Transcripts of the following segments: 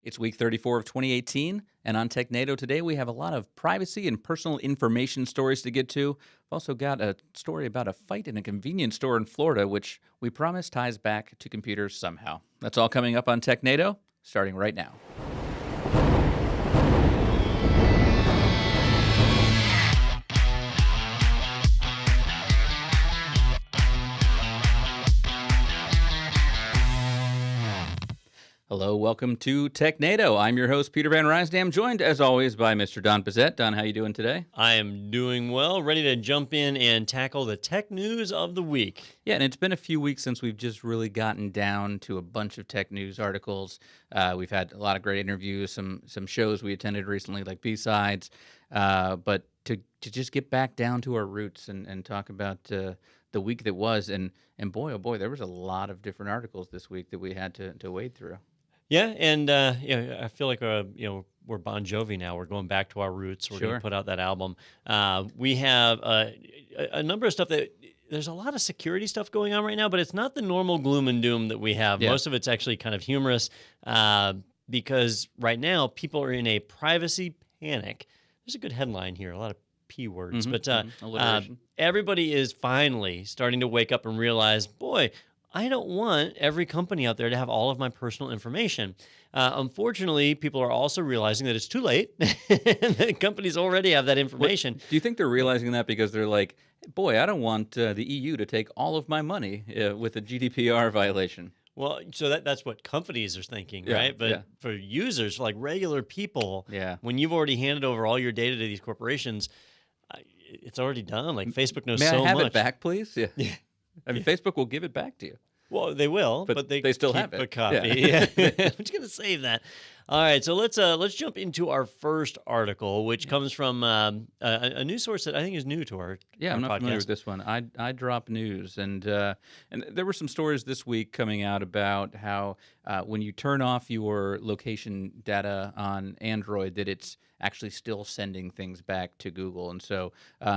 It's week 34 of 2018, and on Technado today we have a lot of privacy and personal information stories to get to. We've also got a story about a fight in a convenience store in Florida, which we promise ties back to computers somehow. That's all coming up on Technado, starting right now. Hello, welcome to Technado. I'm your host, Peter Van Rysdam, joined as always by Mr. Don Pizzette. Don, how you doing today? I am doing well, ready to jump in and tackle the tech news of the week. Yeah, and it's been a few weeks since we've just really gotten down to a bunch of tech news articles. We've had a lot of great interviews, some shows we attended recently, like B-Sides, but to just get back down to our roots and talk about the week that was, and boy, oh boy, there was a lot of different articles this week that we had to wade through. Yeah, and I feel like we're Bon Jovi now. We're going back to our roots. We're going to put out that album. We have a number of stuff that there's a lot of security stuff going on right now, but it's not the normal gloom and doom that we have. Yeah. Most of it's actually kind of humorous because right now people are in a privacy panic. There's a good headline here, a lot of P words, but everybody is finally starting to wake up and realize, boy, I don't want every company out there to have all of my personal information. Unfortunately, people are also realizing that it's too late and that companies already have that information. Do you think they're realizing that because they're like, boy, I don't want the EU to take all of my money with a GDPR violation? Well, so that's what companies are thinking, right? But for users, like regular people, when you've already handed over all your data to these corporations, it's already done. Like Facebook knows so much. May I have it back, please? Yeah. I mean, Facebook will give it back to you. Well, they will, but they still keep have it. A copy. Yeah. I'm just going to save that. All right, so let's jump into our first article, which comes from a news source that I think is new to our I'm not podcast. familiar with this one. I drop news, and there were some stories this week coming out about how when you turn off your location data on Android, that it's actually still sending things back to Google. And so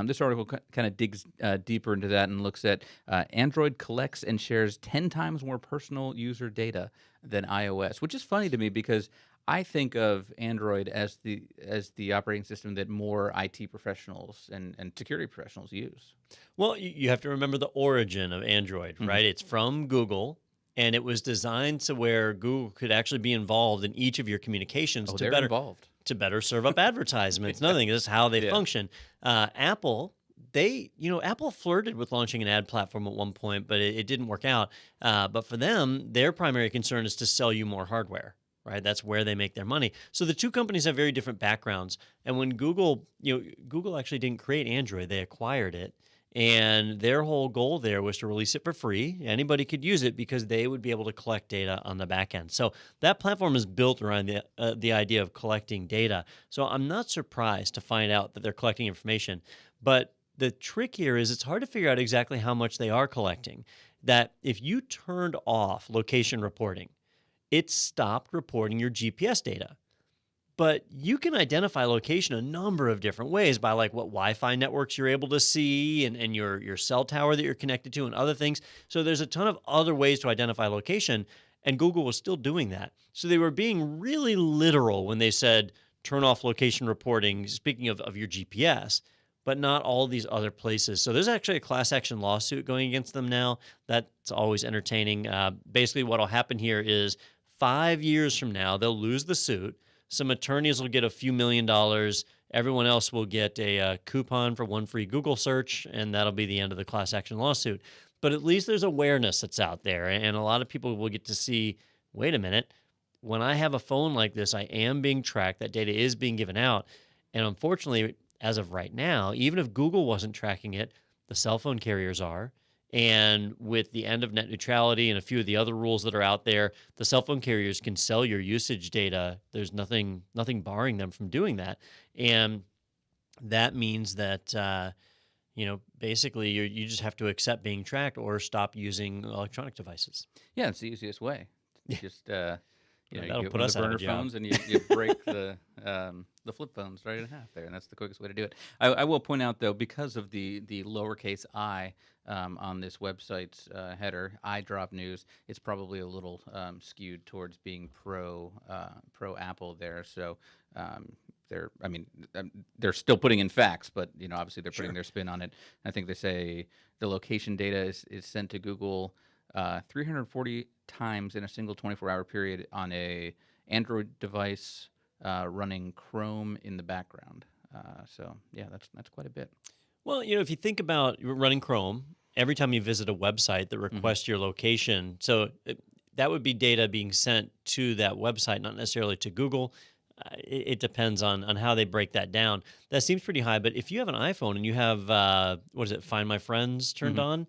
this article kind of digs deeper into that and looks at Android collects and shares 10 times more personal user data than iOS, which is funny to me because I think of Android as the operating system that more IT professionals and security professionals use. Well, you have to remember the origin of Android, right? It's from Google, and it was designed to where Google could actually be involved in each of your communications to better serve up advertisements. Another thing, this is how they function. Apple, Apple flirted with launching an ad platform at one point, but it didn't work out. But for them, their primary concern is to sell you more hardware. Right, that's where they make their money. So the two companies have very different backgrounds. And when Google actually didn't create Android, they acquired it. And their whole goal there was to release it for free. Anybody could use it because they would be able to collect data on the back end. So that platform is built around the idea of collecting data. So I'm not surprised to find out that they're collecting information. But the trick here is it's hard to figure out exactly how much they are collecting. That if you turned off location reporting, it stopped reporting your GPS data. But you can identify location a number of different ways by like what Wi-Fi networks you're able to see and your cell tower that you're connected to and other things. So there's a ton of other ways to identify location, and Google was still doing that. So they were being really literal when they said turn off location reporting, speaking of your GPS, but not all these other places. So there's actually a class action lawsuit going against them now. That's always entertaining. Basically what will happen here is 5 years from now, they'll lose the suit. Some attorneys will get a few $1 million. Everyone else will get a coupon for one free Google search, and that'll be the end of the class action lawsuit. But at least there's awareness that's out there, and a lot of people will get to see, wait a minute, when I have a phone like this, I am being tracked. That data is being given out. And unfortunately, as of right now, even if Google wasn't tracking it, the cell phone carriers are. And with the end of net neutrality and a few of the other rules that are out there, the cell phone carriers can sell your usage data. There's nothing barring them from doing that. And that means that, basically you just have to accept being tracked or stop using electronic devices. Yeah, it's the easiest way. Just, you that'll get put one us of the out of burner a job. phones and you break the flip phones right in half there, and that's the quickest way to do it. I will point out, though, because of the lowercase I, on this website's header, iDrop News, it's probably a little skewed towards being pro Apple there. So I mean, they're still putting in facts, but obviously they're putting their spin on it. I think they say the location data is sent to Google 340 times in a single 24-hour period on a Android device running Chrome in the background. So yeah, that's quite a bit. Well, if you think about running Chrome, every time you visit a website that requests your location, so that would be data being sent to that website, not necessarily to Google. It depends on how they break that down. That seems pretty high, but if you have an iPhone and you have, Find My Friends turned on,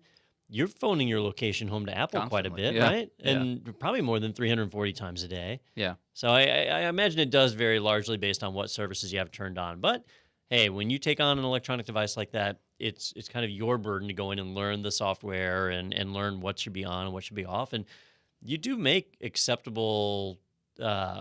you're phoning your location home to Apple Constantly. quite a bit, Yeah. right? And probably more than 340 times a day. Yeah. So I imagine it does vary largely based on what services you have turned on. But hey, when you take on an electronic device like that, it's kind of your burden to go in and learn the software and learn what should be on and what should be off. And you do make acceptable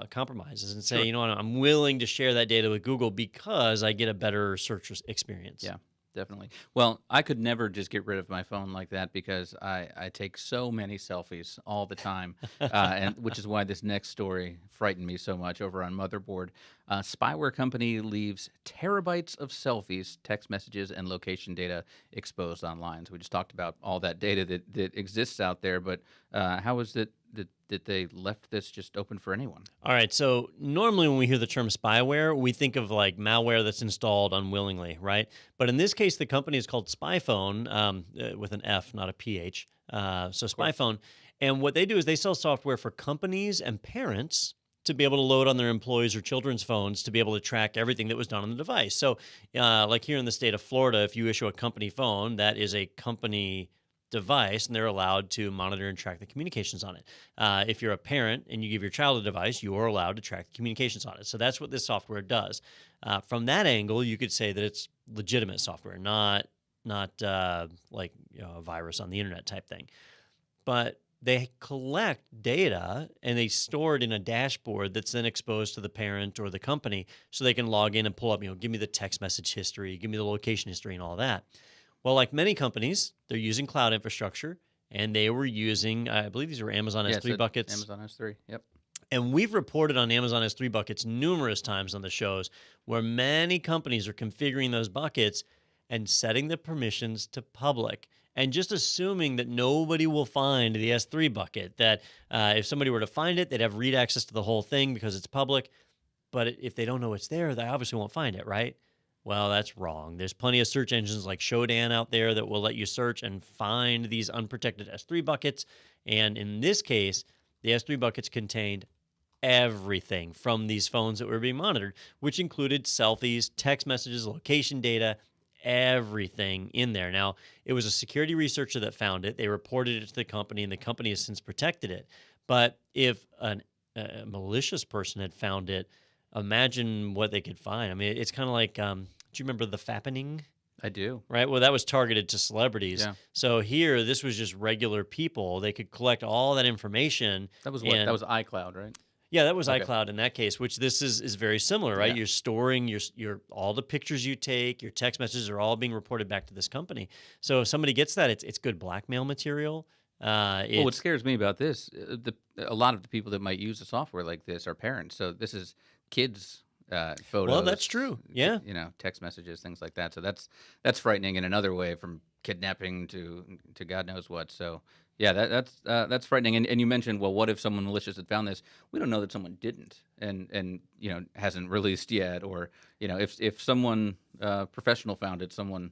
compromises and say, Sure. I'm willing to share that data with Google because I get a better search experience. Yeah, definitely. Well, I could never just get rid of my phone like that because I take so many selfies all the time, and which is why this next story frightened me so much over on Motherboard. Spyware company leaves terabytes of selfies, text messages, and location data exposed online. So we just talked about all that data that exists out there, but how is it that they left this just open for anyone? All right. So normally when we hear the term spyware, we think of like malware that's installed unwillingly, right? But in this case, the company is called Spyphone with an F, not a PH. So Spyphone. And what they do is they sell software for companies and parents to be able to load on their employees' or children's phones to be able to track everything that was done on the device. So like here in the state of Florida, if you issue a company phone, that is a company device, and they're allowed to monitor and track the communications on it. If you're a parent and you give your child a device, you are allowed to track the communications on it. So that's what this software does. From that angle, you could say that it's legitimate software, not like a virus on the internet type thing. But they collect data and they store it in a dashboard that's then exposed to the parent or the company so they can log in and pull up, give me the text message history, give me the location history and all that. Well, like many companies, they're using cloud infrastructure, and they were using, I believe these were Amazon S3 buckets. Amazon S3, yep. And we've reported on Amazon S3 buckets numerous times on the shows where many companies are configuring those buckets and setting the permissions to public and just assuming that nobody will find the S3 bucket, that if somebody were to find it, they'd have read access to the whole thing because it's public. But if they don't know it's there, they obviously won't find it, right? Well, that's wrong. There's plenty of search engines like Shodan out there that will let you search and find these unprotected S3 buckets. And in this case, the S3 buckets contained everything from these phones that were being monitored, which included selfies, text messages, location data, everything in there. Now, it was a security researcher that found it. They reported it to the company, and the company has since protected it. But if a malicious person had found it, imagine what they could find. I mean, it's kind of like, do you remember the fappening? I do. Right? Well, that was targeted to celebrities. Yeah. So here, this was just regular people. They could collect all that information. That was that was iCloud, right? Yeah, that was iCloud in that case, which this is very similar, right? Yeah. You're storing your all the pictures you take, your text messages are all being reported back to this company. So if somebody gets that, it's good blackmail material. Well, what scares me about this, a lot of the people that might use a software like this are parents. So this is kids' photos. Well, that's true. Yeah. Text messages, things like that. So that's frightening in another way, from kidnapping to God knows what. So yeah, that's frightening. And you mentioned, well, what if someone malicious had found this? We don't know that someone didn't, and hasn't released yet, or if someone professional found it, someone.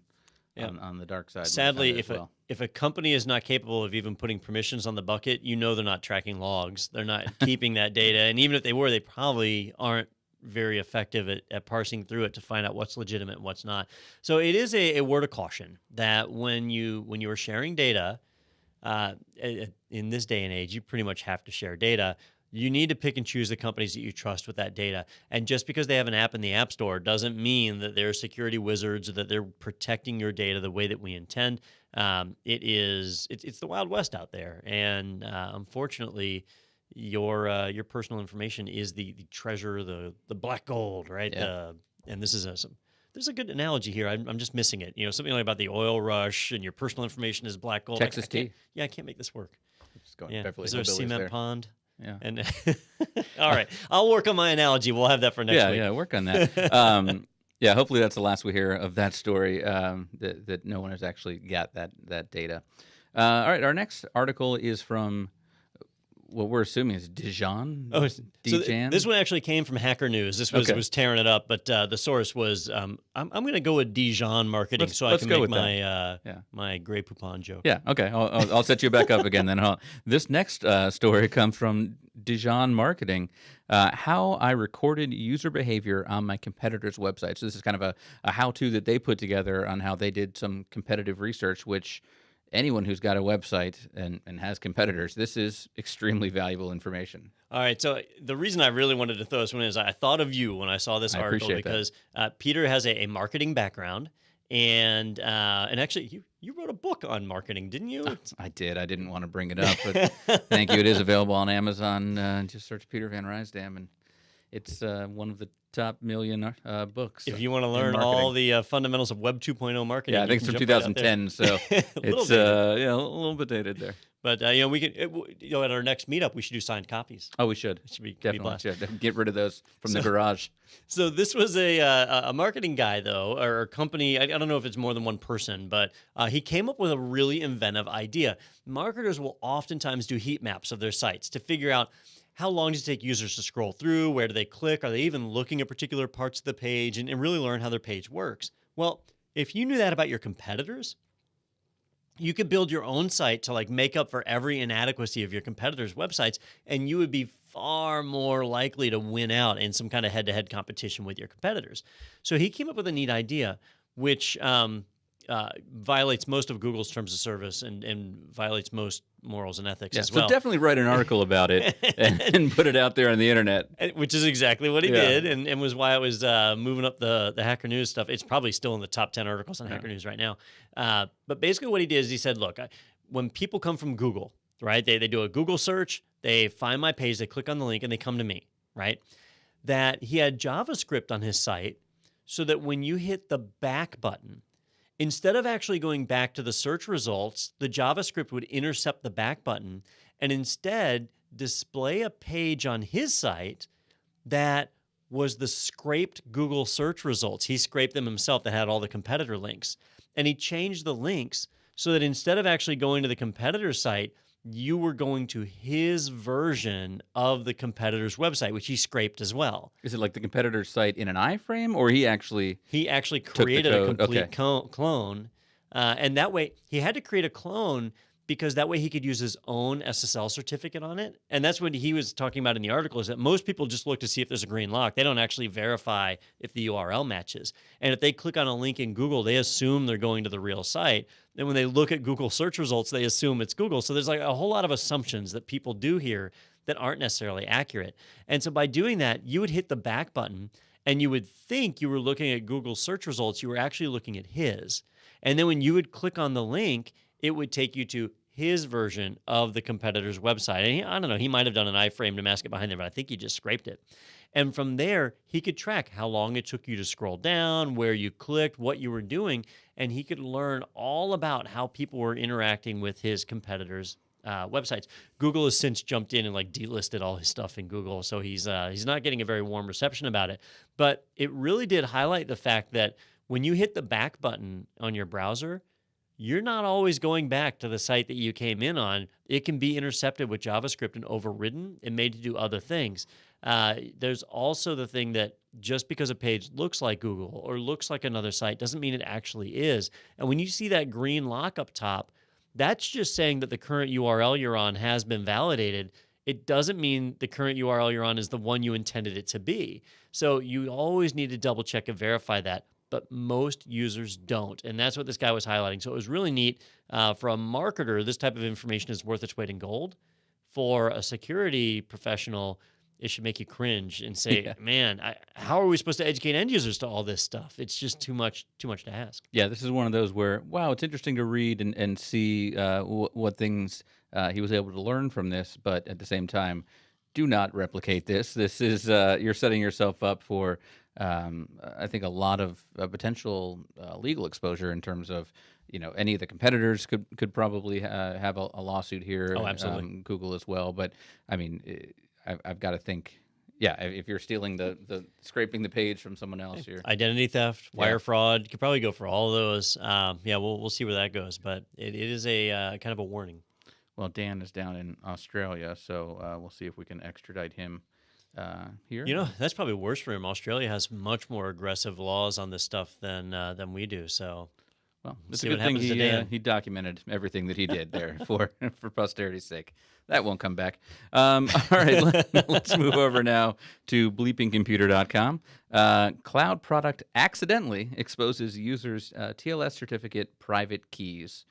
Yeah. On the dark side. Sadly, if a company is not capable of even putting permissions on the bucket, they're not tracking logs. They're not keeping that data. And even if they were, they probably aren't very effective at parsing through it to find out what's legitimate and what's not. So it is a word of caution that when you are sharing data, in this day and age, you pretty much have to share data. You need to pick and choose the companies that you trust with that data. And just because they have an app in the App Store doesn't mean that they're security wizards or that they're protecting your data the way that we intend. It's the Wild West out there. And unfortunately, your personal information is the treasure, the black gold, right? Yeah. And this is there's a good analogy here. I'm just missing it. Something like about the oil rush and your personal information is black gold. Texas tea. Yeah, I can't make this work. Just going Yeah. Beverly Is there a Hillbillies cement there. pond? Yeah. And all right, I'll work on my analogy. We'll have that for next week. Yeah, work on that. Yeah, hopefully that's the last we hear of that story. That no one has actually got that data. All right, our next article is from what we're assuming is Dijon. Oh, so Dijon? This one actually came from Hacker News. This was tearing it up, but the source was I'm going to go with Dijon marketing, so I can make my Grey Poupon joke. Yeah, okay. I'll set you back up again then. This next story comes from Dijon Marketing. How I recorded user behavior on my competitor's website. So this is kind of a how-to that they put together on how they did some competitive research, which anyone who's got a website and has competitors, this is extremely valuable information. All right. So the reason I really wanted to throw this one in is I thought of you when I saw this article because Peter has a marketing background. And actually, you wrote a book on marketing, didn't you? I did. I didn't want to bring it up, but thank you. It is available on Amazon. Just search Peter Van Rysdam, and it's one of the top million books. If you want to learn all the fundamentals of Web 2.0 marketing, yeah, I think it's from 2010, so it's a little bit dated there. But we can at our next meetup we should do signed copies. Oh, we should. It should be definitely should. Get rid of those from the garage. So this was a marketing guy though, or a company. I don't know if it's more than one person, but he came up with a really inventive idea. Marketers will oftentimes do heat maps of their sites to figure out how long does it take users to scroll through, where do they click, are they even looking at particular parts of the page, and really learn how their page works. Well, if you knew that about your competitors, you could build your own site to make up for every inadequacy of your competitors' websites, and you would be far more likely to win out in some kind of head-to-head competition with your competitors. So he came up with a neat idea, which violates most of Google's terms of service and violates most morals and ethics as well. So definitely write an article about it and put it out there on the internet. Which is exactly what he did, and was why it was moving up the Hacker News stuff. It's probably still in the top 10 articles on Hacker News right now. But basically what he did is he said, look, when people come from Google, right, they do a Google search, they find my page, they click on the link, and they come to me, right? That he had JavaScript on his site so that when you hit the back button, instead of actually going back to the search results, the JavaScript would intercept the back button and instead display a page on his site that was the scraped Google search results. He scraped them himself that had all the competitor links. And he changed the links so that instead of actually going to the competitor's site, you were going to his version of the competitor's website, which he scraped as well. Is it like the competitor's site in an iframe, or he actually created a complete clone, and that way he had to create a clone because that way he could use his own SSL certificate on it. And that's what he was talking about in the article, is that most people just look to see if there's a green lock. They don't actually verify if the URL matches. And if they click on a link in Google, they assume they're going to the real site. Then when they look at Google search results, they assume it's Google. So there's a whole lot of assumptions that people do here that aren't necessarily accurate. And so by doing that, you would hit the back button and you would think you were looking at Google search results. You were actually looking at his. And then when you would click on the link, it would take you to his version of the competitor's website. And I don't know, he might have done an iframe to mask it behind there, but I think he just scraped it. And from there, he could track how long it took you to scroll down, where you clicked, what you were doing, and he could learn all about how people were interacting with his competitors' websites. Google has since jumped in and delisted all his stuff in Google, so he's not getting a very warm reception about it. But it really did highlight the fact that when you hit the back button on your browser, you're not always going back to the site that you came in on. It can be intercepted with JavaScript and overridden and made to do other things. There's also the thing that just because a page looks like Google or looks like another site doesn't mean it actually is. And when you see that green lock up top, that's just saying that the current URL you're on has been validated. It doesn't mean the current URL you're on is the one you intended it to be. So you always need to double check and verify that. But most users don't. And that's what this guy was highlighting. So it was really neat. For a marketer, this type of information is worth its weight in gold. For a security professional, it should make you cringe and say, man, how are we supposed to educate end users to all this stuff? It's just too much to ask. Yeah, this is one of those where, wow, it's interesting to read and see what things he was able to learn from this. But at the same time, do not replicate this. This is you're setting yourself up for, I think, a lot of potential legal exposure in terms of, any of the competitors could probably have a lawsuit here. Oh, absolutely. Google as well. But I mean, I've got to think. Yeah, if you're stealing the scraping the page from someone else, you're identity theft, wire fraud. You could probably go for all of those. Yeah, we'll see where that goes, but it is a kind of a warning. Well, Dan is down in Australia, so we'll see if we can extradite him here. That's probably worse for him. Australia has much more aggressive laws on this stuff than we do. So, well, it's a good thing he documented everything that he did there for posterity's sake. That won't come back. All right, let's move over now to bleepingcomputer.com. Cloud product accidentally exposes users' TLS certificate private keys.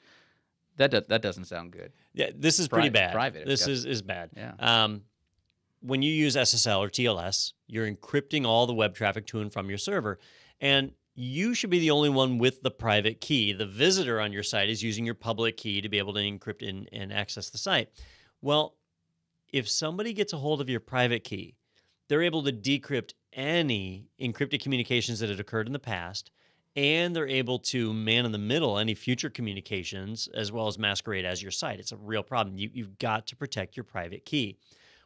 That doesn't sound good. Yeah, this is pretty bad. Private. This is bad. Yeah. When you use SSL or TLS, you're encrypting all the web traffic to and from your server, and you should be the only one with the private key. The visitor on your site is using your public key to be able to encrypt and access the site. Well, if somebody gets a hold of your private key, they're able to decrypt any encrypted communications that had occurred in the past, and they're able to man in the middle any future communications as well as masquerade as your site. It's a real problem. You've got to protect your private key.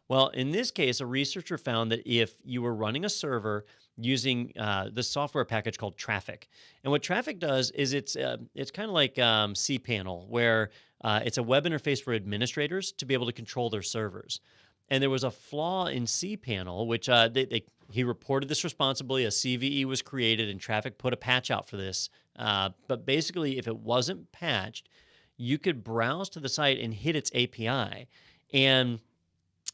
Well, in this case, a researcher found that if you were running a server using this software package called Traffic, and what Traffic does is it's kind of like cPanel, where it's a web interface for administrators to be able to control their servers. And there was a flaw in cPanel, which he reported this responsibly. A CVE was created, and Traffic put a patch out for this. But basically, if it wasn't patched, you could browse to the site and hit its API. And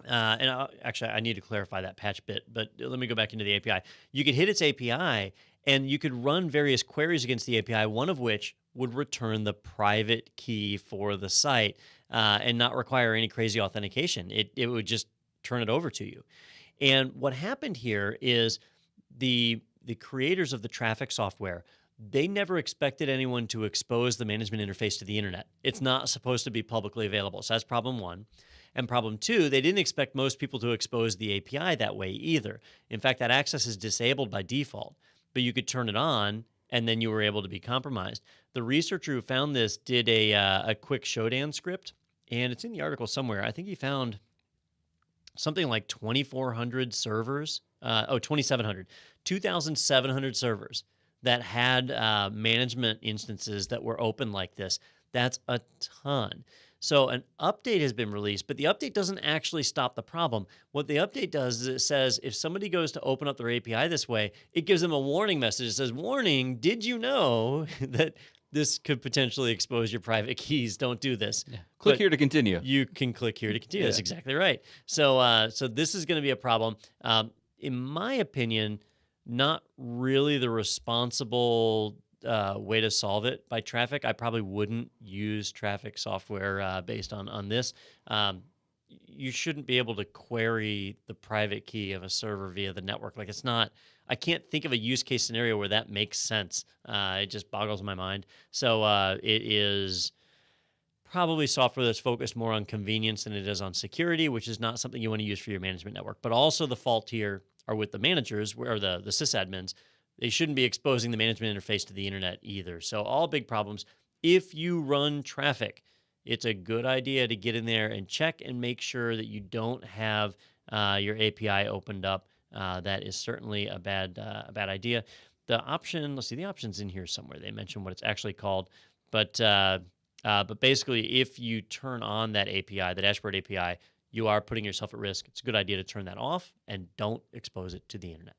actually, I need to clarify that patch bit, but let me go back into the API. You could hit its API, and you could run various queries against the API, one of which would return the private key for the site and not require any crazy authentication. It would just turn it over to you. And what happened here is the creators of the Traffic software, they never expected anyone to expose the management interface to the internet. It's not supposed to be publicly available. So that's problem one. And problem two, they didn't expect most people to expose the API that way either. In fact, that access is disabled by default, but you could turn it on, and then you were able to be compromised. The researcher who found this did a quick showdown script, and it's in the article somewhere. I think he found something like 2,400 servers, 2,700 servers that had management instances that were open like this. That's a ton. So an update has been released, but the update doesn't actually stop the problem. What the update does is it says if somebody goes to open up their API this way, it gives them a warning message. It says, warning, did you know that this could potentially expose your private keys? Don't do this. Yeah. Click here to continue. You can click here to continue. Yeah. That's exactly right. So this is going to be a problem. In my opinion, not really the responsible way to solve it by Traffic. I probably wouldn't use Traffic software based on this. You shouldn't be able to query the private key of a server via the network. Like, it's not, I can't think of a use case scenario where that makes sense. It just boggles my mind. So it is probably software that's focused more on convenience than it is on security, which is not something you want to use for your management network. But also the fault here are with the managers or the sysadmins. They shouldn't be exposing the management interface to the internet either. So all big problems. If you run Traffic, it's a good idea to get in there and check and make sure that you don't have your API opened up. That is certainly a bad idea. The option, let's see, the option's in here somewhere. They mentioned what it's actually called. But basically, if you turn on that API, the dashboard API, you are putting yourself at risk. It's a good idea to turn that off and don't expose it to the internet.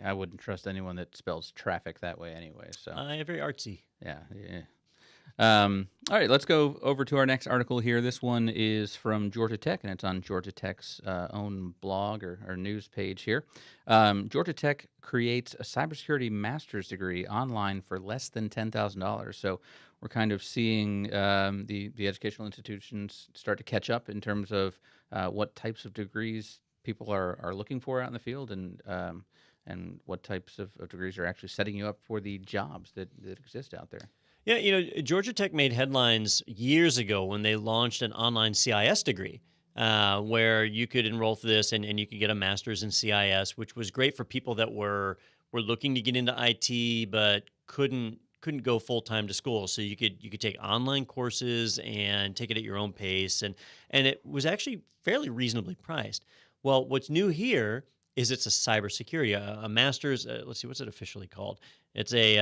I wouldn't trust anyone that spells traffic that way anyway. So very artsy. Yeah. All right, let's go over to our next article here. This one is from Georgia Tech, and it's on Georgia Tech's own blog or news page here. Georgia Tech creates a cybersecurity master's degree online for less than $10,000. So we're kind of seeing the educational institutions start to catch up in terms of what types of degrees people are looking for out in the field, and what types of degrees are actually setting you up for the jobs that exist out there. Yeah, Georgia Tech made headlines years ago when they launched an online CIS degree. where you could enroll for this and you could get a master's in CIS, which was great for people that were looking to get into IT but couldn't go full time to school. So you could take online courses and take it at your own pace, and it was actually fairly reasonably priced. Well, what's new here is it's a cybersecurity, a master's. Let's see, what's it officially called? It's a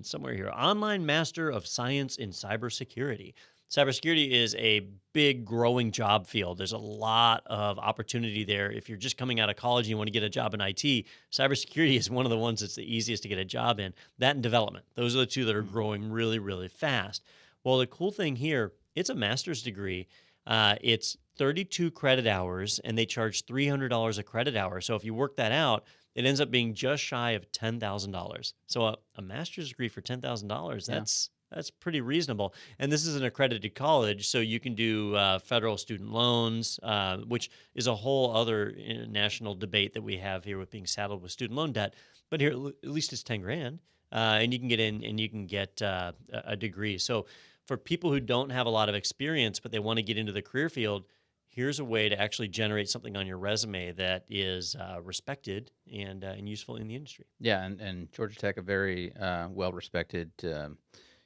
somewhere here, online master of science in cybersecurity. Cybersecurity is a big growing job field. There's a lot of opportunity there. If you're just coming out of college and you want to get a job in IT, cybersecurity is one of the ones that's the easiest to get a job in. That and development. Those are the two that are growing really, really fast. Well, the cool thing here, it's a master's degree. It's 32 credit hours, and they charge $300 a credit hour. So if you work that out, it ends up being just shy of $10,000. So a master's degree for $10,000, that's pretty reasonable. And this is an accredited college, so you can do federal student loans, which is a whole other national debate that we have here with being saddled with student loan debt. But here, at least it's 10 grand, and you can get in and you can get a degree. So for people who don't have a lot of experience, but they want to get into the career field, here's a way to actually generate something on your resume that is respected and useful in the industry. Yeah, and Georgia Tech, a very well-respected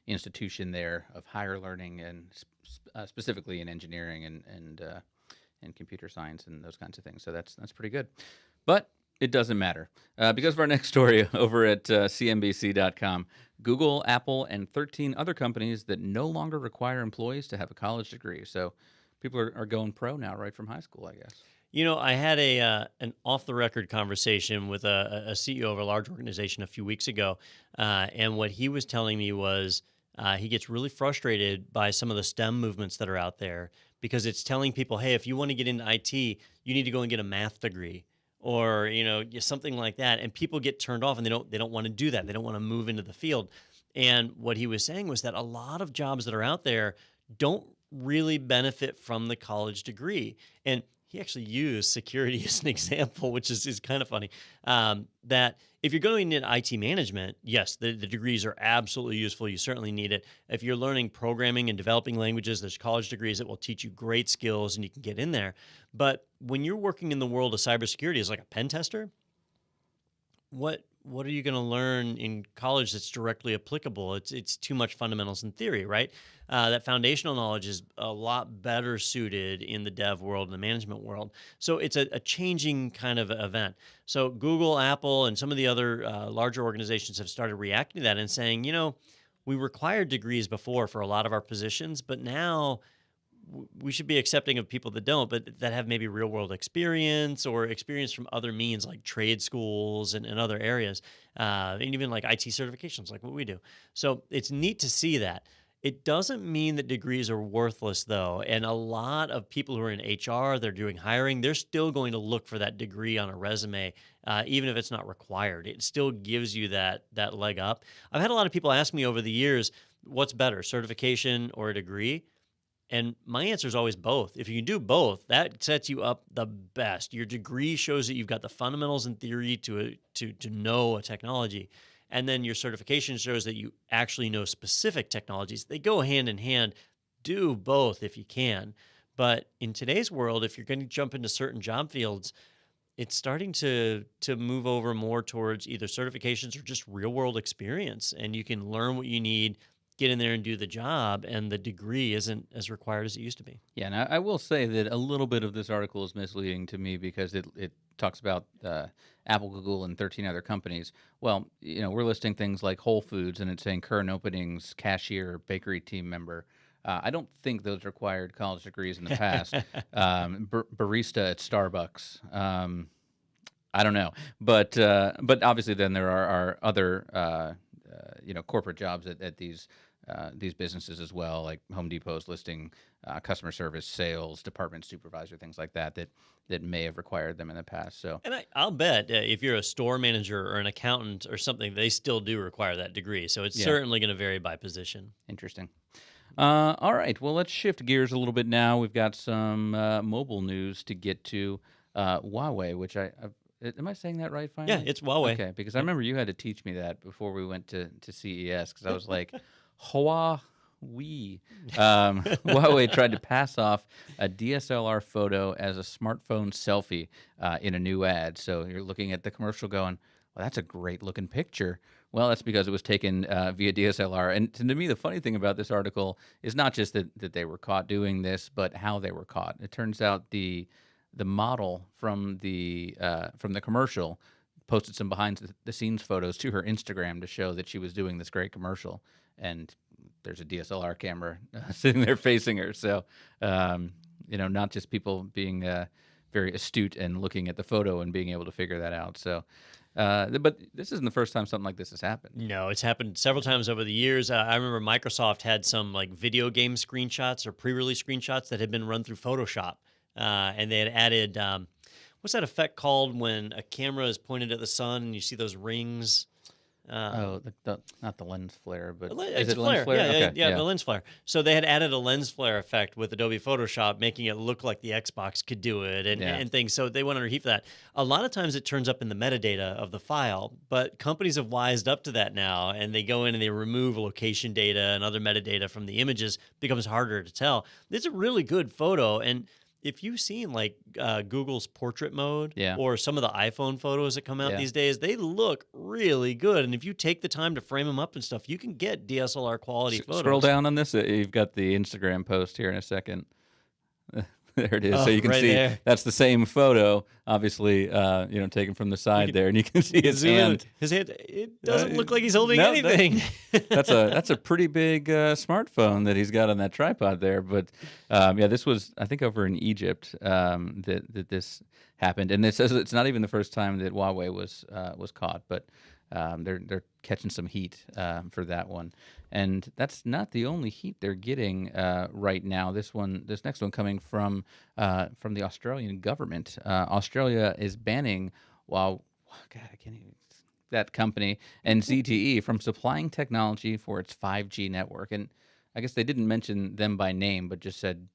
institution there of higher learning, and specifically in engineering and computer science and those kinds of things. So that's pretty good. But it doesn't matter because of our next story over at CNBC.com. Google, Apple, and 13 other companies that no longer require employees to have a college degree. So people are going pro now, right from high school, I guess. You know, I had an off-the-record conversation with a CEO of a large organization a few weeks ago, and what he was telling me was he gets really frustrated by some of the STEM movements that are out there because it's telling people, hey, if you want to get into IT, you need to go and get a math degree or something like that, and people get turned off and they don't want to do that. They don't want to move into the field. And what he was saying was that a lot of jobs that are out there don't really benefit from the college degree. And he actually used security as an example, which is kind of funny, that if you're going into IT management, yes, the degrees are absolutely useful. You certainly need it. If you're learning programming and developing languages, there's college degrees that will teach you great skills and you can get in there. But when you're working in the world of cybersecurity as like a pen tester, what are you going to learn in college that's directly applicable? It's too much fundamentals and theory, right? That foundational knowledge is a lot better suited in the dev world and the management world. So it's a changing kind of event. So Google, Apple, and some of the other larger organizations have started reacting to that and saying, we required degrees before for a lot of our positions, but now we should be accepting of people that don't, but that have maybe real world experience or experience from other means like trade schools and other areas, and even like IT certifications, like what we do. So it's neat to see that. It doesn't mean that degrees are worthless, though. And a lot of people who are in HR, they're doing hiring, they're still going to look for that degree on a resume, even if it's not required. It still gives you that leg up. I've had a lot of people ask me over the years, what's better, certification or a degree? And my answer is always both. If you can do both, that sets you up the best. Your degree shows that you've got the fundamentals and theory to know a technology. And then your certification shows that you actually know specific technologies. They go hand in hand. Do both if you can. But in today's world, if you're going to jump into certain job fields, it's starting to move over more towards either certifications or just real world experience. And you can learn what you need, get in there and do the job, and the degree isn't as required as it used to be. Yeah, and I will say that a little bit of this article is misleading to me because it talks about Apple, Google, and 13 other companies. Well, we're listing things like Whole Foods, and it's saying current openings, cashier, bakery team member. I don't think those required college degrees in the past. Barista at Starbucks. I don't know, but obviously then there are other corporate jobs at these businesses as well, like Home Depot's listing customer service, sales, department supervisor, things like that may have required them in the past. So, and I'll bet if you're a store manager or an accountant or something, they still do require that degree. So it's certainly going to vary by position. Interesting. All right. Well, let's shift gears a little bit now. We've got some mobile news to get to. Huawei, which am I saying that right, finally? Yeah, it's Huawei. Okay, because I remember you had to teach me that before we went to CES, because I was like, Huawei? Huawei tried to pass off a DSLR photo as a smartphone selfie in a new ad. So you're looking at the commercial going, well, that's a great looking picture. Well, that's because it was taken via DSLR. And to me, the funny thing about this article is not just that they were caught doing this, but how they were caught. It turns out the model from the commercial posted some behind the scenes photos to her Instagram to show that she was doing this great commercial. And there's a DSLR camera sitting there facing her. So, not just people being very astute and looking at the photo and being able to figure that out. So, but this isn't the first time something like this has happened. No, it's happened several times over the years. I remember Microsoft had some like video game screenshots or pre-release screenshots that had been run through Photoshop, and they had added what's that effect called when a camera is pointed at the sun and you see those rings? Not the lens flare, but is it a lens flare? flare? Yeah, the lens flare. So they had added a lens flare effect with Adobe Photoshop, making it look like the Xbox could do it and things. So they went under heat for that. A lot of times it turns up in the metadata of the file, but companies have wised up to that now, and they go in and they remove location data and other metadata from the images. It becomes harder to tell. It's a really good photo, and if you've seen like Google's portrait mode or some of the iPhone photos that come out these days, they look really good. And if you take the time to frame them up and stuff, you can get DSLR quality photos. Scroll down on this. You've got the Instagram post here in a second. There it is. So you can see that's the same photo, obviously, taken from the side there, and you can see his hand. His hand. It doesn't look like he's holding anything. That's a pretty big smartphone that he's got on that tripod there. But this was, I think, over in Egypt that this happened, and it says it's not even the first time that Huawei was caught, but they're catching some heat for that one. And that's not the only heat they're getting right now. This next one coming from the Australian government. Australia is banning that company and ZTE from supplying technology for its 5G network. And I guess they didn't mention them by name, but just said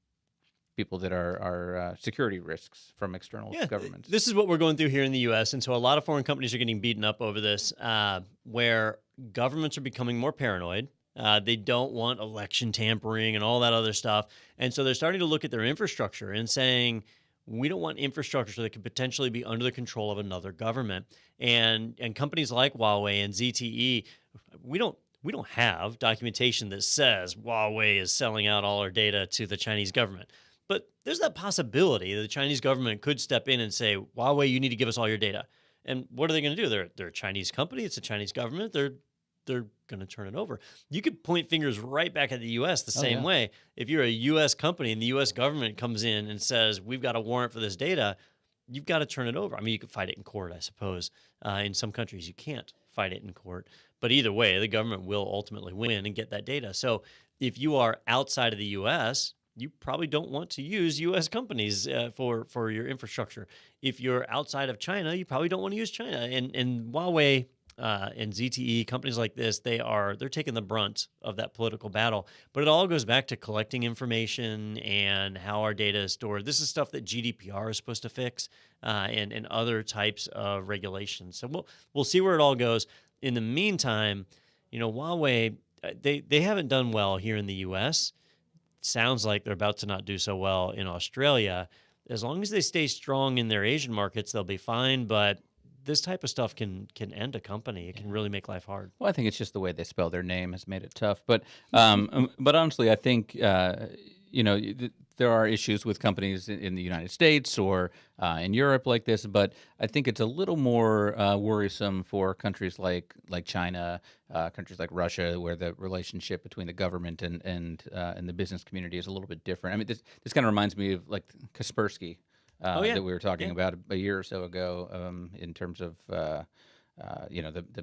people that are security risks from external governments. This is what we're going through here in the U.S., and so a lot of foreign companies are getting beaten up over this, where governments are becoming more paranoid. They don't want election tampering and all that other stuff, and so they're starting to look at their infrastructure and saying, we don't want infrastructure that could potentially be under the control of another government. And companies like Huawei and ZTE, we don't have documentation that says Huawei is selling out all our data to the Chinese government. But there's that possibility that the Chinese government could step in and say, Huawei, you need to give us all your data. And what are they going to do? They're a Chinese company. It's a Chinese government. They're going to turn it over. You could point fingers right back at the U.S. the same way. If you're a U.S. company and the U.S. government comes in and says, we've got a warrant for this data, you've got to turn it over. I mean, you could fight it in court, I suppose. In some countries, you can't fight it in court. But either way, the government will ultimately win and get that data. So if you are outside of the U.S., you probably don't want to use U.S. companies for your infrastructure. If you're outside of China, you probably don't want to use China. And Huawei and ZTE, companies like this, they're taking the brunt of that political battle. But it all goes back to collecting information and how our data is stored. This is stuff that GDPR is supposed to fix, and other types of regulations. So we'll see where it all goes. In the meantime, Huawei, they haven't done well here in the U.S. Sounds like they're about to not do so well in Australia. As long as they stay strong in their Asian markets, they'll be fine. But this type of stuff can end a company. It can really make life hard. Well, I think it's just the way they spell their name has made it tough. But honestly, I think there are issues with companies in the United States or in Europe like this. But I think it's a little more worrisome for countries like China, countries like Russia, where the relationship between the government and the business community is a little bit different. I mean, this kind of reminds me of like Kaspersky. That we were talking about a year or so ago, in terms of the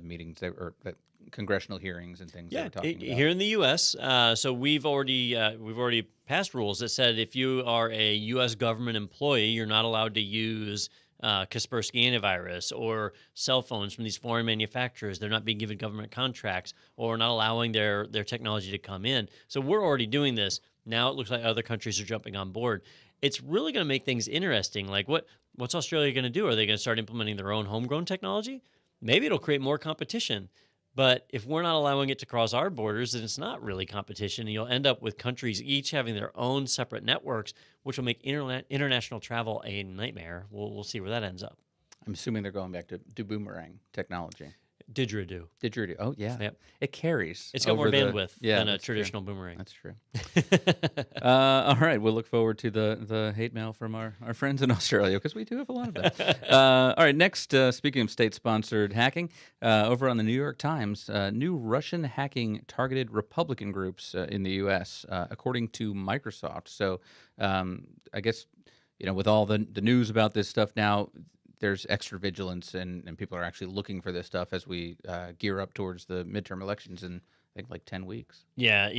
meetings or the congressional hearings and things. Yeah, that we're talking about. Here in the U.S., so we've already passed rules that said if you are a U.S. government employee, you're not allowed to use Kaspersky antivirus or cell phones from these foreign manufacturers. They're not being given government contracts or not allowing their technology to come in. So we're already doing this. Now it looks like other countries are jumping on board. It's really going to make things interesting. Like what's Australia going to do? Are they going to start implementing their own homegrown technology? Maybe it'll create more competition. But if we're not allowing it to cross our borders, then it's not really competition. And you'll end up with countries each having their own separate networks, which will make international travel a nightmare. We'll see where that ends up. I'm assuming they're going back to boomerang technology. Didgeridoo. Didgeridoo. Oh, yeah. Yep. It carries. It's got more bandwidth than a traditional boomerang. That's true. All right. We'll look forward to the hate mail from our friends in Australia, because we do have a lot of that. All right. Next, speaking of state-sponsored hacking, over on the New York Times, new Russian hacking targeted Republican groups in the U.S., according to Microsoft. So I guess, with all the news about this stuff now, there's extra vigilance, and people are actually looking for this stuff as we gear up towards the midterm elections in, I think, like 10 weeks. Yeah,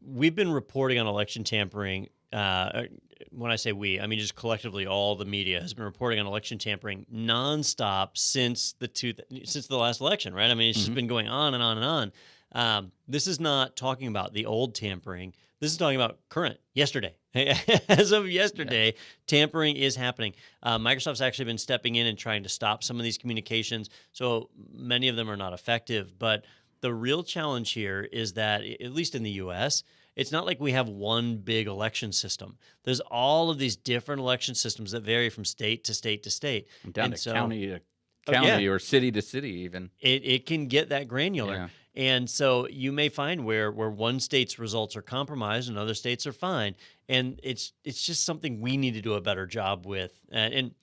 we've been reporting on election tampering. When I say we, I mean just collectively all the media has been reporting on election tampering nonstop since the last election, right? I mean, it's just been going on and on and on. This is not talking about the old tampering. This is talking about current, yesterday. As of yesterday, tampering is happening. Microsoft's actually been stepping in and trying to stop some of these communications. So many of them are not effective. But the real challenge here is that, at least in the U.S., it's not like we have one big election system. There's all of these different election systems that vary from state to state to state. Down to county or city to city even. It can get that granular. Yeah. And so you may find where one state's results are compromised and other states are fine. And it's just something we need to do a better job with. And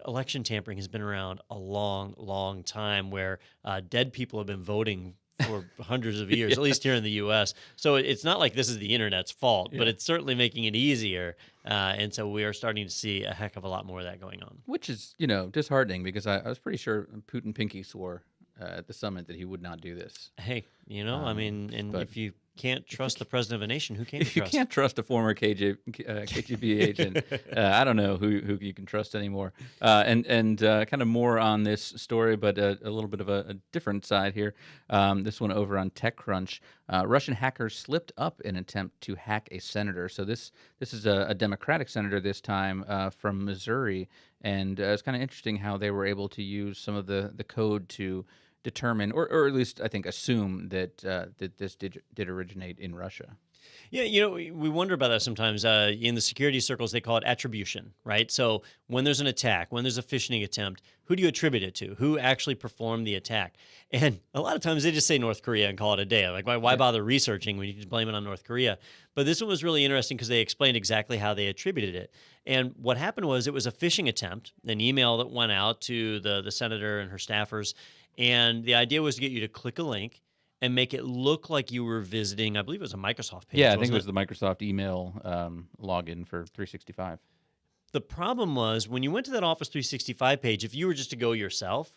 election tampering has been around a long, long time, where dead people have been voting for hundreds of years, Yes. at least here in the U.S. So it's not like this is the internet's fault, but it's certainly making it easier. And so we are starting to see a heck of a lot more of that going on. Which is, disheartening, because I was pretty sure Putin pinky swore at the summit that he would not do this. Hey, I mean, and if you can't trust the president of a nation, who can you If trust? you can't trust a former KGB agent, I don't know who you can trust anymore. And kind of more on this story, but a little bit of a different side here. This one over on TechCrunch. Russian hackers slipped up in an attempt to hack a senator. So this is a Democratic senator this time from Missouri, and it's kind of interesting how they were able to use some of the code to determine, or at least I think assume that this did originate in Russia. Yeah, we wonder about that sometimes. In the security circles, they call it attribution, right? So when there's an attack, when there's a phishing attempt, who do you attribute it to? Who actually performed the attack? And a lot of times they just say North Korea and call it a day. Like, why bother researching when you just blame it on North Korea? But this one was really interesting because they explained exactly how they attributed it. And what happened was, it was a phishing attempt, an email that went out to the senator and her staffers. And the idea was to get you to click a link and make it look like you were visiting, I believe it was a Microsoft page. Yeah, I think it was the Microsoft email login for 365. The problem was, when you went to that Office 365 page, if you were just to go yourself,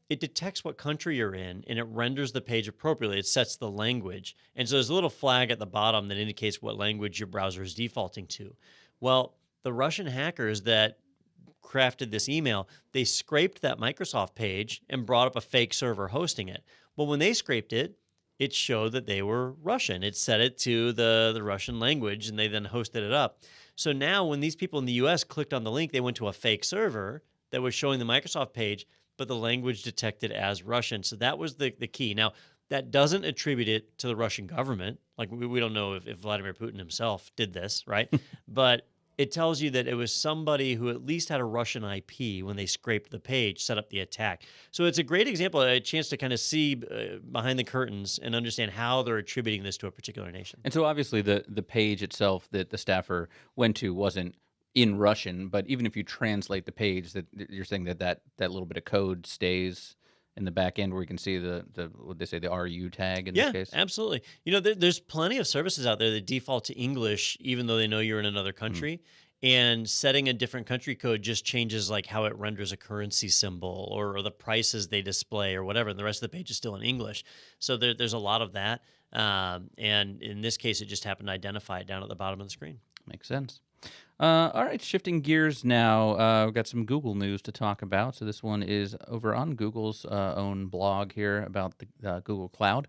it detects what country you're in, and it renders the page appropriately. It sets the language. And so there's a little flag at the bottom that indicates what language your browser is defaulting to. Well, the Russian hackers that crafted this email, they scraped that Microsoft page and brought up a fake server hosting it. Well, when they scraped it, it showed that they were Russian. It set it to the Russian language, and they then hosted it up. So now when these people in the US clicked on the link, they went to a fake server that was showing the Microsoft page, but the language detected as Russian. So that was the key. Now, that doesn't attribute it to the Russian government. Like, we don't know if Vladimir Putin himself did this, right? But it tells you that it was somebody who at least had a Russian IP when they scraped the page, set up the attack. So it's a great example, a chance to kind of see behind the curtains and understand how they're attributing this to a particular nation. And so obviously the page itself that the staffer went to wasn't in Russian, but even if you translate the page, that you're saying that little bit of code stays in the back end, where you can see what they say, the RU tag in this case. Yeah, absolutely. There's plenty of services out there that default to English, even though they know you're in another country. And setting a different country code just changes like how it renders a currency symbol or the prices they display or whatever. And the rest of the page is still in English. So there's a lot of that. And in this case, it just happened to identify it down at the bottom of the screen. Makes sense. All right, shifting gears now. We've got some Google news to talk about. So this one is over on Google's own blog here about the Google Cloud.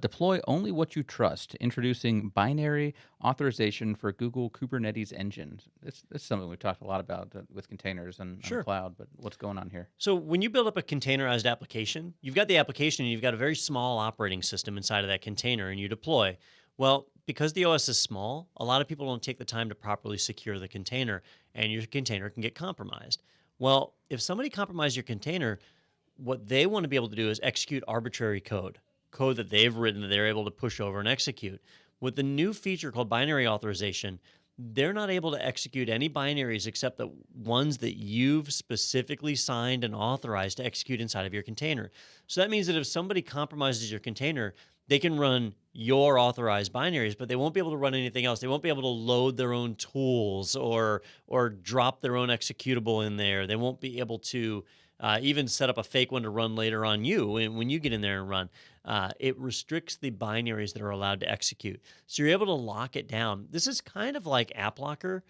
Deploy only what you trust. Introducing binary authorization for Google Kubernetes engine. This is something we've talked a lot about with containers and on cloud. But what's going on here? So when you build up a containerized application, you've got the application and you've got a very small operating system inside of that container, and you deploy. Well, because the OS is small, a lot of people don't take the time to properly secure the container, and your container can get compromised. Well, if somebody compromised your container, what they want to be able to do is execute arbitrary code that they've written that they're able to push over and execute. With the new feature called binary authorization, they're not able to execute any binaries except the ones that you've specifically signed and authorized to execute inside of your container. So that means that if somebody compromises your container, they can run your authorized binaries, but they won't be able to run anything else. They won't be able to load their own tools or drop their own executable in there. They won't be able to even set up a fake one to run later on you when you get in there and run. It restricts the binaries that are allowed to execute. So you're able to lock it down. This is kind of like AppLocker,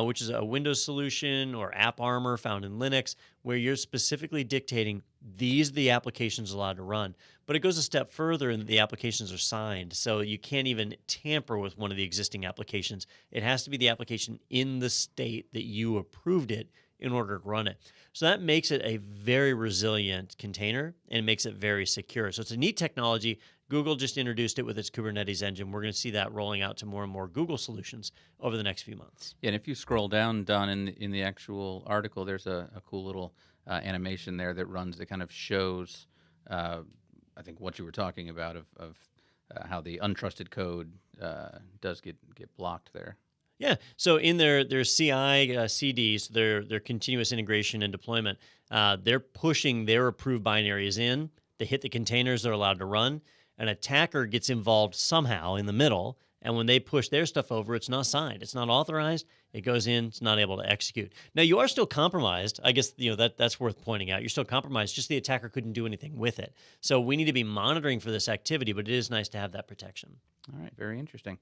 which is a Windows solution, or AppArmor found in Linux, where you're specifically dictating these are the applications allowed to run. But it goes a step further in that the applications are signed, so you can't even tamper with one of the existing applications. It has to be the application in the state that you approved it in order to run it. So that makes it a very resilient container and makes it very secure. So it's a neat technology. Google just introduced it with its Kubernetes engine. We're going to see that rolling out to more and more Google solutions over the next few months. Yeah, and if you scroll down, Don, in the actual article, there's a cool little animation there that runs that kind of shows, I think, what you were talking about of how the untrusted code does get blocked there. Yeah. So in their CI CDs, their continuous integration and deployment, they're pushing their approved binaries in. They hit the containers they're allowed to run. An attacker gets involved somehow in the middle, and when they push their stuff over, it's not signed, it's not authorized. It goes in, it's not able to execute. Now you are still compromised. I guess that's worth pointing out. You're still compromised. Just the attacker couldn't do anything with it. So we need to be monitoring for this activity, but it is nice to have that protection. All right. Very interesting.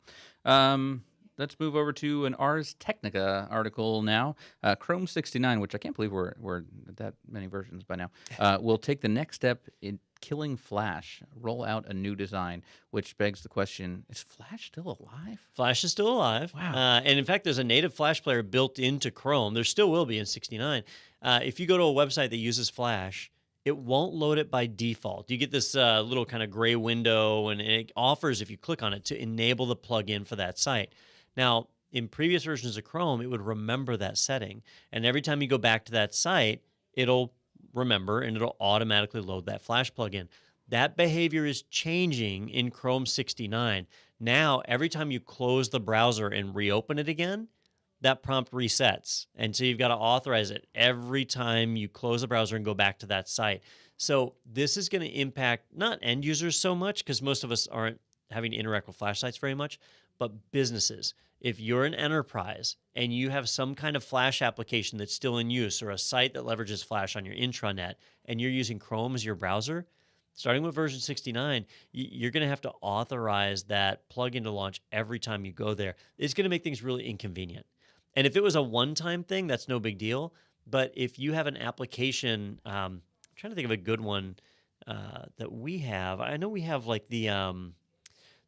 Let's move over to an Ars Technica article now. Chrome 69, which I can't believe we're that many versions by now, will take the next step in killing Flash, roll out a new design, which begs the question, is Flash still alive? Flash is still alive. Wow. And in fact, there's a native Flash player built into Chrome. There still will be in 69. If you go to a website that uses Flash, it won't load it by default. You get this little kind of gray window, and it offers, if you click on it, to enable the plugin for that site. Now, in previous versions of Chrome, it would remember that setting. And every time you go back to that site, it'll remember and it'll automatically load that Flash plugin. That behavior is changing in Chrome 69. Now, every time you close the browser and reopen it again, that prompt resets. And so you've got to authorize it every time you close the browser and go back to that site. So this is going to impact not end users so much, because most of us aren't having to interact with Flash sites very much, but businesses. If you're an enterprise and you have some kind of Flash application that's still in use, or a site that leverages Flash on your intranet, and you're using Chrome as your browser, starting with version 69, you're going to have to authorize that plugin to launch every time you go there. It's going to make things really inconvenient. And if it was a one-time thing, that's no big deal. But if you have an application, I'm trying to think of a good one that we have. I know we have like the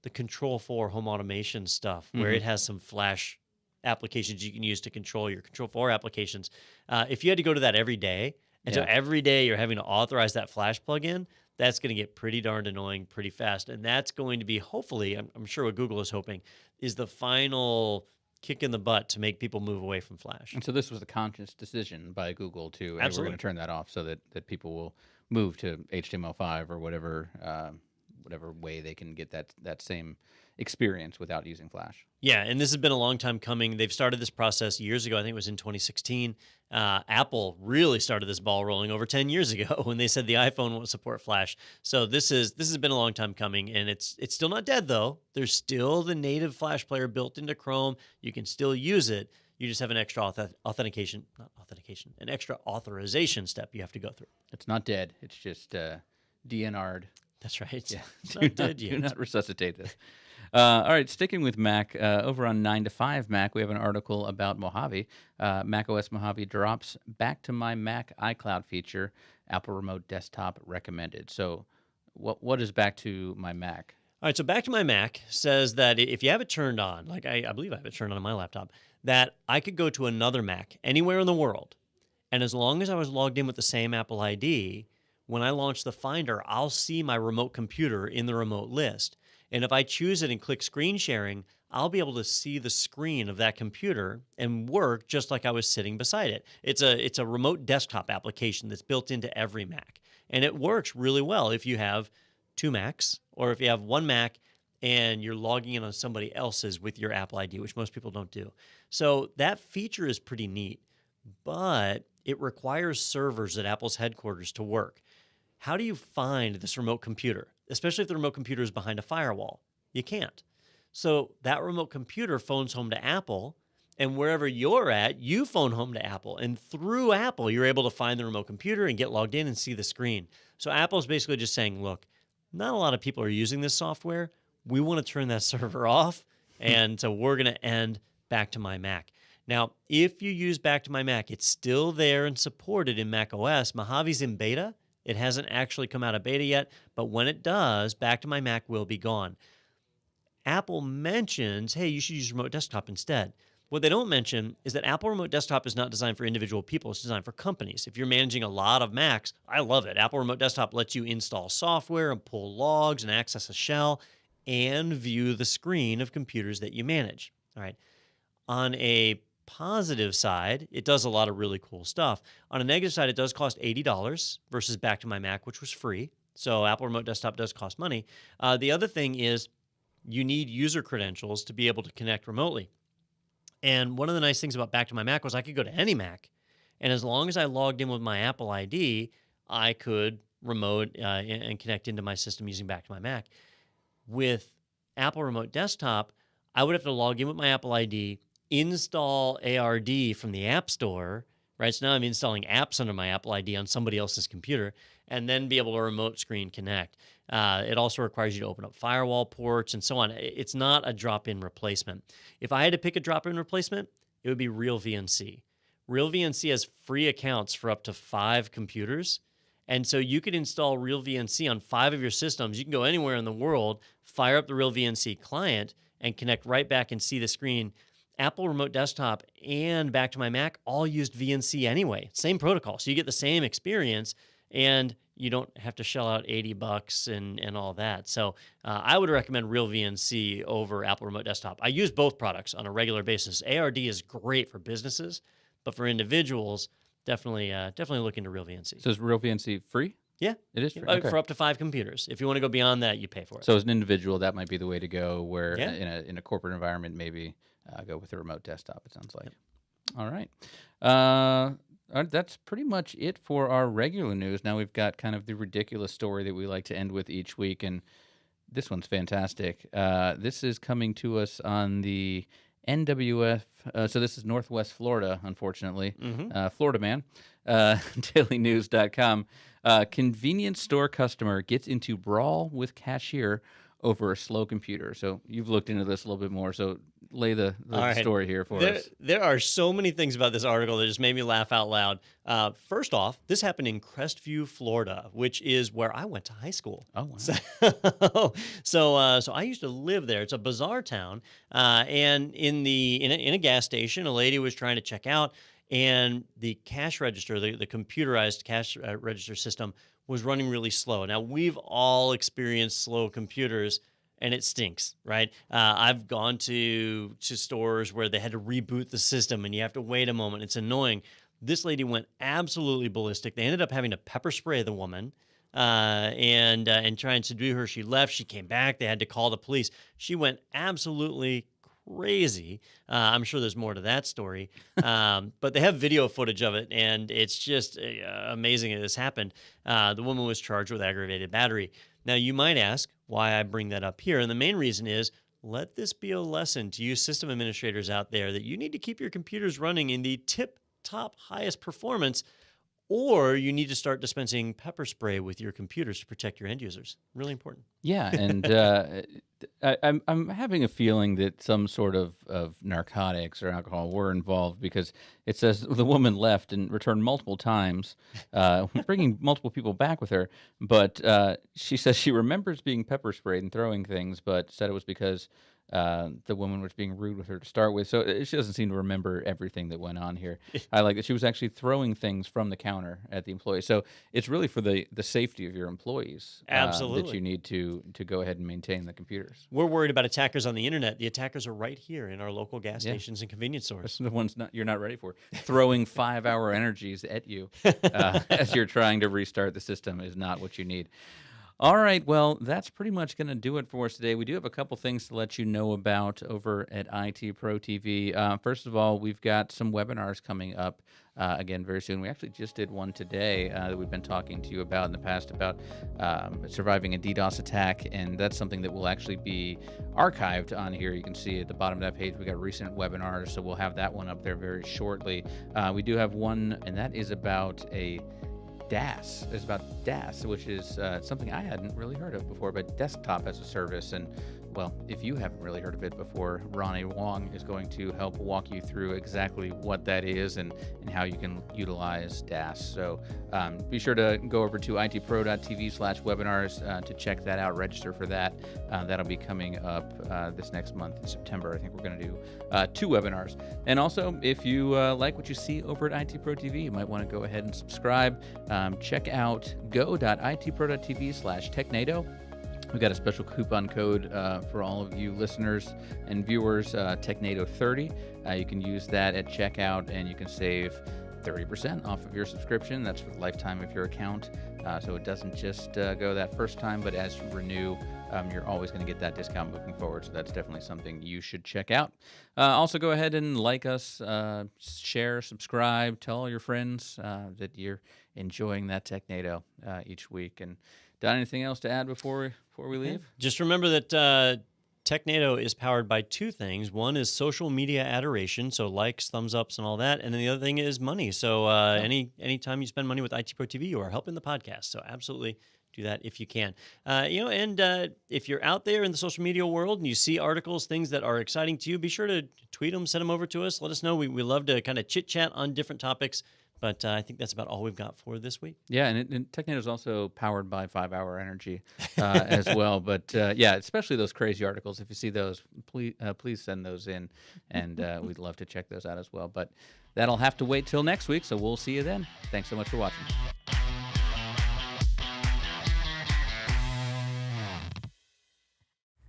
Control4 home automation stuff, where it has some Flash applications you can use to control your Control4 applications. If you had to go to that every day, and so every day you're having to authorize that Flash plugin, that's going to get pretty darned annoying pretty fast. And that's going to be, hopefully, I'm sure what Google is hoping, is the final kick in the butt to make people move away from Flash. And so this was a conscious decision by Google to, hey, we're going to turn that off so that people will move to HTML5 or whatever way they can get that same experience without using Flash. Yeah, and this has been a long time coming. They've started this process years ago. I think it was in 2016. Apple really started this ball rolling over 10 years ago when they said the iPhone won't support Flash. So this has been a long time coming, and it's still not dead, though. There's still the native Flash player built into Chrome. You can still use it. You just have an extra an extra authorization step you have to go through. It's not dead. It's just DNR'd. That's right. Yeah. It's not dead yet. Do not resuscitate this. All right, sticking with Mac, over on 9 to 5 Mac, we have an article about Mojave. Mac OS Mojave drops back to my Mac iCloud feature. Apple Remote Desktop recommended. So, what is back to my Mac? All right, so back to my Mac says that if you have it turned on, like I believe I have it turned on my laptop, that I could go to another Mac anywhere in the world. And as long as I was logged in with the same Apple ID, when I launch the Finder, I'll see my remote computer in the remote list. And if I choose it and click screen sharing, I'll be able to see the screen of that computer and work just like I was sitting beside it. It's a remote desktop application that's built into every Mac. And it works really well if you have two Macs or if you have one Mac and you're logging in on somebody else's with your Apple ID, which most people don't do. So that feature is pretty neat, but it requires servers at Apple's headquarters to work. How do you find this remote computer, especially if the remote computer is behind a firewall? You can't. So that remote computer phones home to Apple, and wherever you're at, you phone home to Apple. And through Apple, you're able to find the remote computer and get logged in and see the screen. So Apple's basically just saying, look, not a lot of people are using this software. We want to turn that server off, and so we're going to end back to my Mac. Now, if you use back to my Mac, it's still there and supported in Mac OS. Mojave's in beta. It hasn't actually come out of beta yet, but when it does, back to my Mac will be gone. Apple mentions, hey, you should use Remote Desktop instead. What they don't mention is that Apple Remote Desktop is not designed for individual people. It's designed for companies. If you're managing a lot of Macs, I love it. Apple Remote Desktop lets you install software and pull logs and access a shell and view the screen of computers that you manage. All right. On a positive side, it does a lot of really cool stuff. On a negative side, it does cost $80 versus back to my Mac, which was free. So Apple Remote Desktop does cost money. The other thing is you need user credentials to be able to connect remotely. And one of the nice things about back to my Mac was I could go to any Mac, and as long as I logged in with my Apple ID, I could remote and connect into my system using back to my Mac. With Apple Remote Desktop, I would have to log in with my Apple ID, install ARD from the App Store, right? So now I'm installing apps under my Apple ID on somebody else's computer, and then be able to remote screen connect. It also requires you to open up firewall ports and so on. It's not a drop-in replacement. If I had to pick a drop-in replacement, it would be Real VNC. Real VNC has free accounts for up to 5 computers. And so you could install Real VNC on 5 of your systems. You can go anywhere in the world, fire up the Real VNC client, and connect right back and see the screen. Apple Remote Desktop and back to my Mac all used VNC anyway. Same protocol. So you get the same experience, and you don't have to shell out $80 and all that. So I would recommend Real VNC over Apple Remote Desktop. I use both products on a regular basis. ARD is great for businesses, but for individuals, definitely look into Real VNC. So is Real VNC free? Yeah. It is free? Okay. For up to 5 computers. If you want to go beyond that, you pay for it. So as an individual, that might be the way to go, where in a corporate environment, maybe go with a remote desktop, it sounds like. Yep. All right. That's pretty much it for our regular news. Now we've got kind of the ridiculous story that we like to end with each week, and this one's fantastic. This is coming to us on the NWF, so this is Northwest Florida, unfortunately. Florida man, dailynews.com. Convenience store customer gets into brawl with cashier over a slow computer. So you've looked into this a little bit more, so lay the story here for us. There are so many things about this article that just made me laugh out loud. First off, this happened in Crestview, Florida, which is where I went to high school. Oh, wow. So I used to live there. It's a bizarre town. And in a gas station, a lady was trying to check out, and the cash register, the computerized cash register system, was running really slow. Now, we've all experienced slow computers, and it stinks, right? I've gone to stores where they had to reboot the system, and you have to wait a moment. It's annoying. This lady went absolutely ballistic. They ended up having to pepper spray the woman and try and subdue her. She left. She came back. They had to call the police. She went absolutely crazy. I'm sure there's more to that story, but they have video footage of it, and it's just amazing that this happened. The woman was charged with aggravated battery. Now, you might ask why I bring that up here, and the main reason is let this be a lesson to you system administrators out there that you need to keep your computers running in the tip-top highest performance, or you need to start dispensing pepper spray with your computers to protect your end users. Really important. Yeah, and I'm having a feeling that some sort of narcotics or alcohol were involved, because it says the woman left and returned multiple times, bringing multiple people back with her. But she says she remembers being pepper sprayed and throwing things, but said it was because the woman was being rude with her to start with. So she doesn't seem to remember everything that went on here. I like that she was actually throwing things from the counter at the employee. So it's really for the safety of your employees. Absolutely. That you need to go ahead and maintain the computers. We're worried about attackers on the internet. The attackers are right here in our local gas stations and convenience stores. That's the ones you're not ready for. Throwing 5-hour energies at you as you're trying to restart the system is not what you need. All right, well, that's pretty much going to do it for us today. We do have a couple things to let you know about over at ITProTV. First of all, we've got some webinars coming up again very soon. We actually just did one today that we've been talking to you about in the past about surviving a DDoS attack, and that's something that will actually be archived on here. You can see at the bottom of that page we got recent webinars, so we'll have that one up there very shortly. We do have one, and that is about a DAS. It's about DAS, which is something I hadn't really heard of before, but desktop as a service. And, well, if you haven't really heard of it before, Ronnie Wong is going to help walk you through exactly what that is and how you can utilize DAS. So be sure to go over to itpro.tv/webinars to check that out, register for that. That'll be coming up this next month in September. I think we're going to do 2 webinars. And also, if you like what you see over at ITProTV, you might want to go ahead and subscribe. Check out go.itpro.tv/Technado. We've got a special coupon code for all of you listeners and viewers, Technado30. You can use that at checkout, and you can save 30% off of your subscription. That's for the lifetime of your account. So it doesn't just go that first time, but as you renew, you're always going to get that discount moving forward. So that's definitely something you should check out. Also, go ahead and like us, share, subscribe, tell all your friends that you're enjoying that Technado each week. And Don, anything else to add before we leave? Just remember that Technado is powered by 2 things. One is social media adoration, so likes, thumbs ups, and all that. And then the other thing is money. So anytime you spend money with ITProTV, you are helping the podcast. So absolutely do that if you can. If you're out there in the social media world and you see articles, things that are exciting to you, be sure to tweet them, send them over to us. Let us know. We love to kind of chit-chat on different topics. But I think that's about all we've got for this week. Yeah, and Technado is also powered by 5-hour energy as well. But especially those crazy articles. If you see those, please send those in, and we'd love to check those out as well. But that'll have to wait till next week, so we'll see you then. Thanks so much for watching.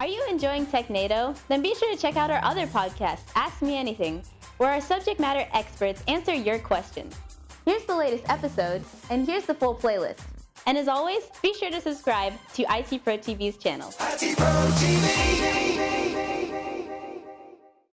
Are you enjoying Technado? Then be sure to check out our other podcast, Ask Me Anything, where our subject matter experts answer your questions. Here's the latest episode, and here's the full playlist. And as always, be sure to subscribe to ITProTV's channel. ITProTV!